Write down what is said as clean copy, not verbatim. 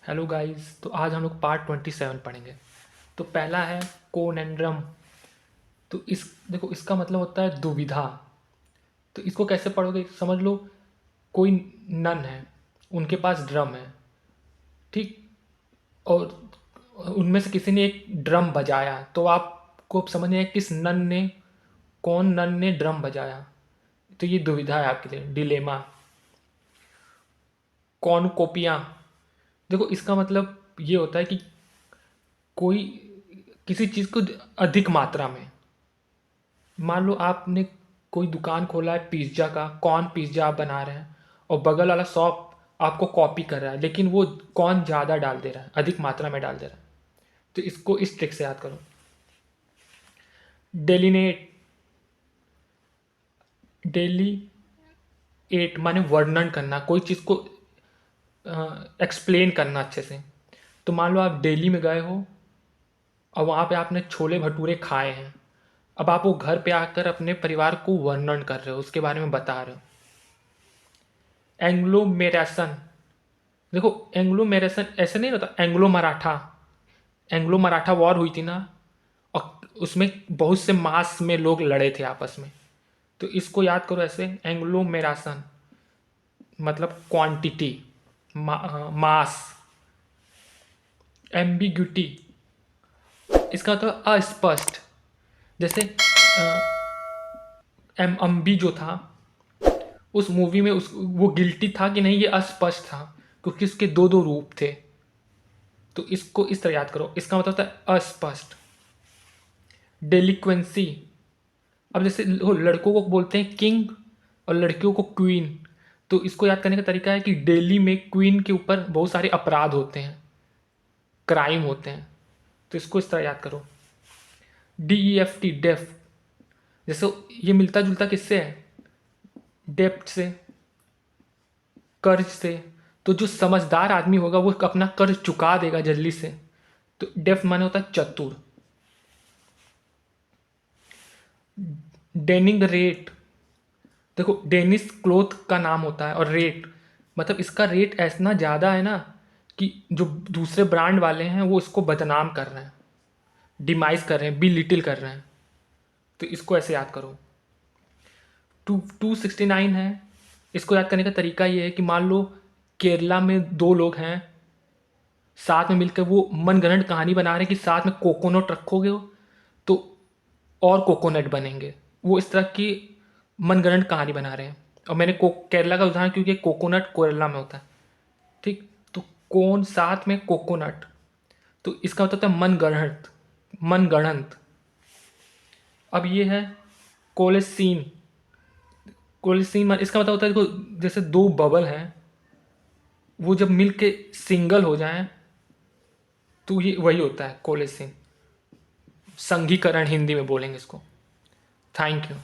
Hello guys. तो आज हम लोग पार्ट 27 पढ़ेंगे। तो पहला है कोनेंड्रम। तो इस देखो, इसका मतलब होता है दुविधा। तो इसको कैसे पढ़ोगे, समझ लो। कोई नन है, उनके पास ड्रम है, ठीक। और उनमें से किसी ने एक ड्रम बजाया, तो आपको अब समझ में आया किस नन ने, कौन नन ने ड्रम बजाया। तो ये दुविधा है आपके लिए, डिलेमा। कॉर्नुकोपिया, देखो इसका मतलब ये होता है कि कोई किसी चीज़ को अधिक मात्रा में, मान लो आपने कोई दुकान खोला है पिज्ज़ा का, कौन पिज्ज़ा आप बना रहे हैं, और बगल वाला शॉप आपको कॉपी कर रहा है, लेकिन वो कौन ज़्यादा डाल दे रहा है, अधिक मात्रा में डाल दे रहा है। तो इसको इस ट्रिक से याद करो। डेलिनेट, डेली एट माने वर्णन करना, कोई चीज़ को एक्सप्लेन करना अच्छे से। तो मान लो आप दिल्ली में गए हो और वहाँ पे आपने छोले भटूरे खाए हैं। अब आप वो घर पे आकर अपने परिवार को वर्णन कर रहे हो, उसके बारे में बता रहे हो। एंग्लोमेरेसन, देखो एंग्लोमेरेसन ऐसे नहीं होता। Anglo Maratha, Anglo Maratha war हुई थी ना, और उसमें बहुत से मास में लोग लड़े थे आपस में। तो इसको याद करो ऐसे, एंग्लोमेरासन मतलब क्वांटिटी, मास। एम्बिग्यूटी, इसका मतलब अस्पष्ट। जैसे एम अम्बी जो था उस मूवी में, उस वो गिल्टी था कि नहीं, ये अस्पष्ट था, क्योंकि उसके दो दो रूप थे। तो इसको इस तरह याद करो, इसका मतलब होता है अस्पष्ट। डेलिक्वेंसी, अब जैसे वो लड़कों को बोलते हैं किंग और लड़कियों को क्वीन। तो इसको याद करने का तरीका है कि दिल्ली में क्वीन के ऊपर बहुत सारे अपराध होते हैं, क्राइम होते हैं। तो इसको इस तरह याद करो। DEFT, डेफ, जैसे ये मिलता जुलता किससे है, डेप्थ से, कर्ज से। तो जो समझदार आदमी होगा वो अपना कर्ज चुका देगा जल्दी से। तो डेफ माने होता है चतुर। डेनिंग रेट, देखो डेनिस क्लोथ का नाम होता है, और रेट मतलब इसका रेट ऐसा ज़्यादा है ना कि जो दूसरे ब्रांड वाले हैं वो इसको बदनाम कर रहे हैं, डिमाइस कर रहे हैं, बी लिटिल कर रहे हैं। तो इसको ऐसे याद करो। 269 है। इसको याद करने का तरीका ये है कि मान लो केरला में दो लोग हैं, साथ में मिलकर वो मनगढ़ंत कहानी बना रहे हैं कि साथ में कोकोनट रखोगे तो और कोकोनट बनेंगे। वो इस तरह की मनगढ़ंत कहानी बना रहे हैं। और मैंने केरला का उदाहरण क्योंकि कोकोनट केरला में होता है, ठीक। तो कौन साथ में कोकोनट, तो इसका मतलब होता है मनगढ़ंत, मनगढ़ंत। अब ये है कोलेसीन। कोलेसीन इसका मतलब होता है, देखो जैसे दो बबल हैं, वो जब मिल के सिंगल हो जाएं तो ये वही होता है कोलेसीन। संघीकरण हिंदी में बोलेंगे इसको। Thank you.